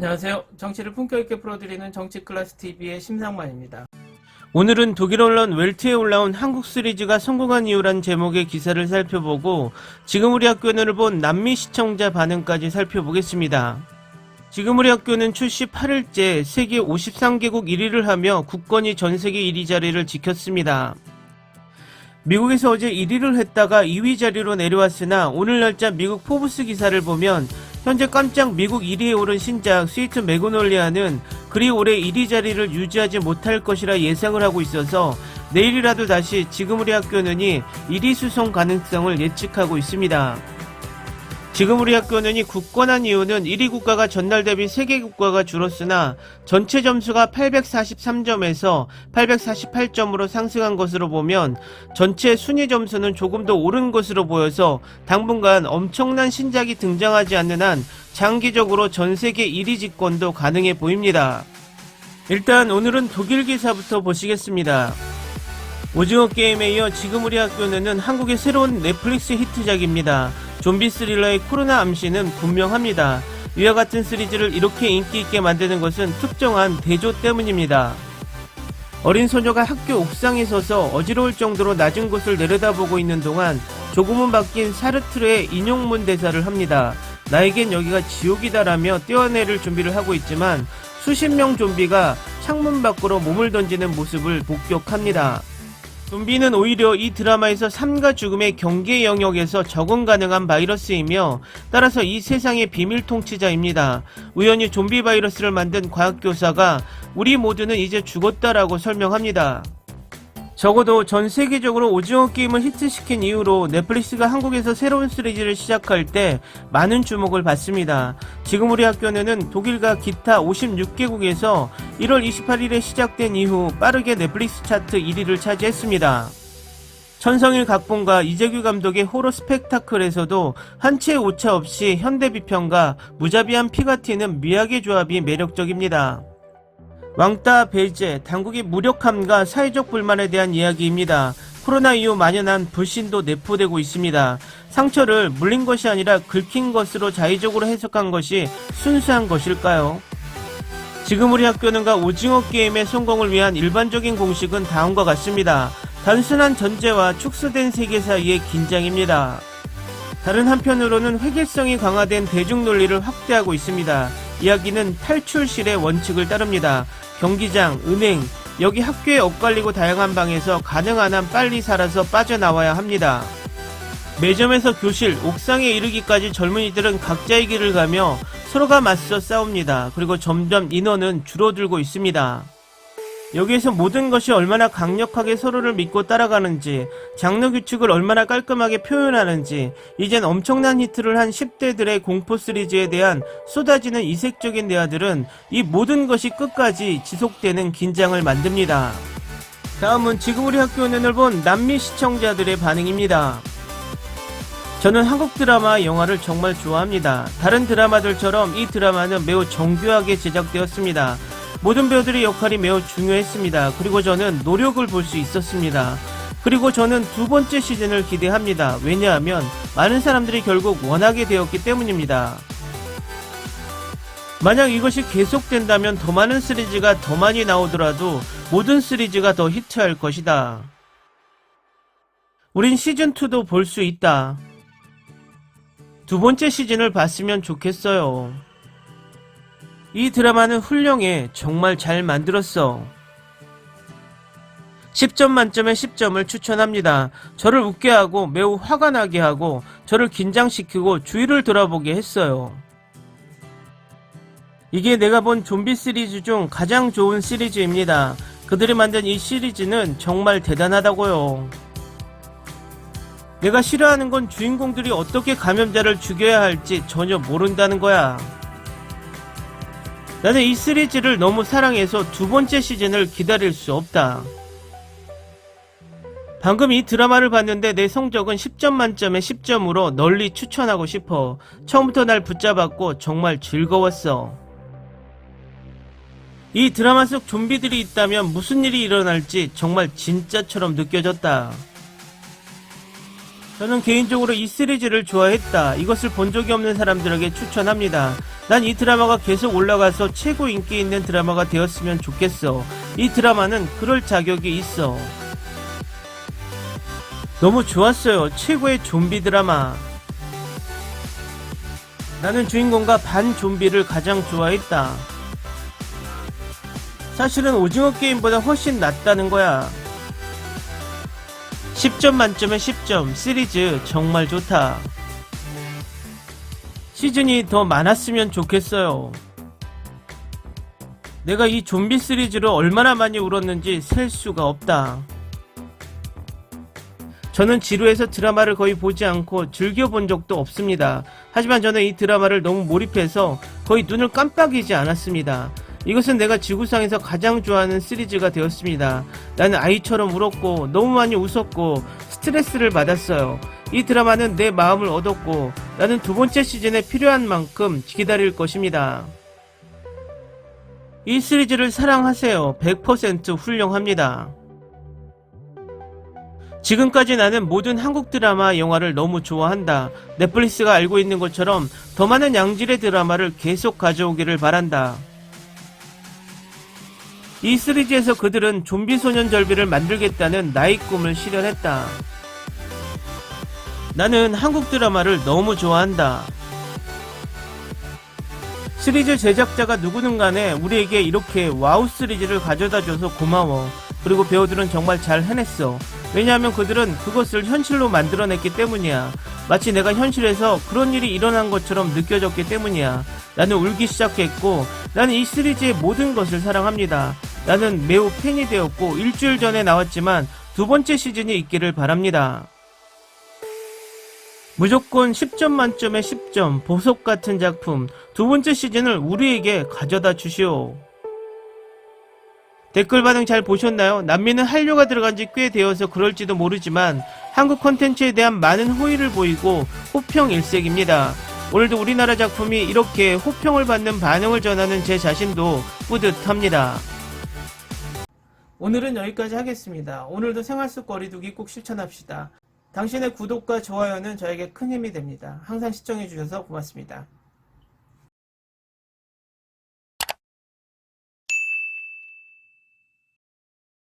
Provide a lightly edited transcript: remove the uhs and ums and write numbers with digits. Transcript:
안녕하세요. 정치를 품격 있게 풀어드리는 정치클래스TV의 심상만입니다. 오늘은 독일 언론 웰트에 올라온 한국 시리즈가 성공한 이유란 제목의 기사를 살펴보고 지금 우리 학교는을 본 남미 시청자 반응까지 살펴보겠습니다. 지금 우리 학교는 출시 8일째 세계 53개국 1위를 하며 굳건히 전세계 1위 자리를 지켰습니다. 미국에서 어제 1위를 했다가 2위 자리로 내려왔으나 오늘 날짜 미국 포브스 기사를 보면 현재 깜짝 미국 1위에 오른 신작 스위트 매그놀리아는 그리 오래 1위 자리를 유지하지 못할 것이라 예상을 하고 있어서 내일이라도 다시 지금 우리 학교는이 1위 수송 가능성을 예측하고 있습니다. 지금 우리 학교는이 굳건한 이유는 1위 국가가 전날 대비 3개 국가가 줄었으나 전체 점수가 843점에서 848점으로 상승한 것으로 보면 전체 순위 점수는 조금 더 오른 것으로 보여서 당분간 엄청난 신작이 등장하지 않는 한 장기적으로 전세계 1위 집권도 가능해 보입니다. 일단 오늘은 독일 기사부터 보시겠습니다. 오징어 게임에 이어 지금 우리 학교는 한국의 새로운 넷플릭스 히트작입니다. 좀비 스릴러의 코로나 암시는 분명합니다. 이와 같은 시리즈를 이렇게 인기 있게 만드는 것은 특정한 대조 때문입니다. 어린 소녀가 학교 옥상에 서서 어지러울 정도로 낮은 곳을 내려다보고 있는 동안 조금은 바뀐 사르트르의 인용문 대사를 합니다. 나에겐 여기가 지옥이다라며 뛰어내릴 준비를 하고 있지만 수십 명 좀비가 창문 밖으로 몸을 던지는 모습을 목격합니다. 좀비는 오히려 이 드라마에서 삶과 죽음의 경계 영역에서 적응 가능한 바이러스이며 따라서 이 세상의 비밀 통치자입니다. 우연히 좀비 바이러스를 만든 과학교사가 우리 모두는 이제 죽었다라고 설명합니다. 적어도 전 세계적으로 오징어 게임을 히트시킨 이후로 넷플릭스가 한국에서 새로운 시리즈를 시작할 때 많은 주목을 받습니다. 지금 우리 학교는 독일과 기타 56개국에서 1월 28일에 시작된 이후 빠르게 넷플릭스 차트 1위를 차지했습니다. 천성일 각본과 이재규 감독의 호러 스펙타클에서도 한 채 오차 없이 현대 비평과 무자비한 피가 튀는 미학의 조합이 매력적입니다. 왕따, 배제, 당국의 무력함과 사회적 불만에 대한 이야기입니다. 코로나 이후 만연한 불신도 내포되고 있습니다. 상처를 물린 것이 아니라 긁힌 것으로 자의적으로 해석한 것이 순수한 것일까요? 지금 우리 학교는가 오징어 게임의 성공을 위한 일반적인 공식은 다음과 같습니다. 단순한 전제와 축소된 세계 사이의 긴장입니다. 다른 한편으로는 회계성이 강화된 대중 논리를 확대하고 있습니다. 이야기는 탈출실의 원칙을 따릅니다. 경기장, 은행, 여기 학교에 엇갈리고 다양한 방에서 가능한 한 빨리 살아서 빠져나와야 합니다. 매점에서 교실, 옥상에 이르기까지 젊은이들은 각자의 길을 가며 서로가 맞서 싸웁니다. 그리고 점점 인원은 줄어들고 있습니다. 여기에서 모든 것이 얼마나 강력하게 서로를 믿고 따라가는지, 장르 규칙을 얼마나 깔끔하게 표현하는지, 이젠 엄청난 히트를 한 10대들의 공포 시리즈에 대한 쏟아지는 이색적인 대화들은 이 모든 것이 끝까지 지속되는 긴장을 만듭니다. 다음은 지금 우리 학교는을 본 남미 시청자들의 반응입니다. 저는 한국 드라마, 영화를 정말 좋아합니다. 다른 드라마들처럼 이 드라마는 매우 정교하게 제작되었습니다. 모든 배우들의 역할이 매우 중요했습니다. 그리고 저는 노력을 볼 수 있었습니다. 그리고 저는 두 번째 시즌을 기대합니다. 왜냐하면 많은 사람들이 결국 원하게 되었기 때문입니다. 만약 이것이 계속된다면 더 많은 시리즈가 더 많이 나오더라도 모든 시리즈가 더 히트할 것이다. 우린 시즌2도 볼 수 있다. 두 번째 시즌을 봤으면 좋겠어요. 이 드라마는 훌륭해. 정말 잘 만들었어. 10점 만점에 10점을 추천합니다. 저를 웃게 하고 매우 화가 나게 하고 저를 긴장시키고 주위를 돌아보게 했어요. 이게 내가 본 좀비 시리즈 중 가장 좋은 시리즈입니다. 그들이 만든 이 시리즈는 정말 대단하다고요. 내가 싫어하는 건 주인공들이 어떻게 감염자를 죽여야 할지 전혀 모른다는 거야. 나는 이 시리즈를 너무 사랑해서 두 번째 시즌을 기다릴 수 없다. 방금 이 드라마를 봤는데 내 성적은 10점 만점에 10점으로 널리 추천하고 싶어. 처음부터 날 붙잡았고 정말 즐거웠어. 이 드라마 속 좀비들이 있다면 무슨 일이 일어날지 정말 진짜처럼 느껴졌다. 저는 개인적으로 이 시리즈를 좋아했다. 이것을 본 적이 없는 사람들에게 추천합니다. 난 이 드라마가 계속 올라가서 최고 인기 있는 드라마가 되었으면 좋겠어. 이 드라마는 그럴 자격이 있어. 너무 좋았어요. 최고의 좀비 드라마. 나는 주인공과 반 좀비를 가장 좋아했다. 사실은 오징어 게임보다 훨씬 낫다는 거야. 10점 만점에 10점. 시리즈 정말 좋다. 시즌이 더 많았으면 좋겠어요. 내가 이 좀비 시리즈로 얼마나 많이 울었는지 셀 수가 없다. 저는 지루해서 드라마를 거의 보지 않고 즐겨본 적도 없습니다. 하지만 저는 이 드라마를 너무 몰입해서 거의 눈을 깜빡이지 않았습니다. 이것은 내가 지구상에서 가장 좋아하는 시리즈가 되었습니다. 나는 아이처럼 울었고 너무 많이 웃었고 스트레스를 받았어요. 이 드라마는 내 마음을 얻었고 나는 두 번째 시즌에 필요한 만큼 기다릴 것입니다. 이 시리즈를 사랑하세요. 100% 훌륭합니다. 지금까지 나는 모든 한국 드라마, 영화를 너무 좋아한다. 넷플릭스가 알고 있는 것처럼 더 많은 양질의 드라마를 계속 가져오기를 바란다. 이 시리즈에서 그들은 좀비 소년 절비를 만들겠다는 나의 꿈을 실현했다. 나는 한국 드라마를 너무 좋아한다. 시리즈 제작자가 누구든 간에 우리에게 이렇게 와우 시리즈를 가져다줘서 고마워. 그리고 배우들은 정말 잘 해냈어. 왜냐하면 그들은 그것을 현실로 만들어냈기 때문이야. 마치 내가 현실에서 그런 일이 일어난 것처럼 느껴졌기 때문이야. 나는 울기 시작했고 나는 이 시리즈의 모든 것을 사랑합니다. 나는 매우 팬이 되었고 일주일 전에 나왔지만 두 번째 시즌이 있기를 바랍니다. 무조건 10점 만점에 10점, 보석 같은 작품, 두 번째 시즌을 우리에게 가져다 주시오. 댓글 반응 잘 보셨나요? 남미는 한류가 들어간 지 꽤 되어서 그럴지도 모르지만 한국 콘텐츠에 대한 많은 호의를 보이고 호평 일색입니다. 오늘도 우리나라 작품이 이렇게 호평을 받는 반응을 전하는 제 자신도 뿌듯합니다. 오늘은 여기까지 하겠습니다. 오늘도 생활 속 거리두기 꼭 실천합시다. 당신의 구독과 좋아요는 저에게 큰 힘이 됩니다. 항상 시청해주셔서 고맙습니다.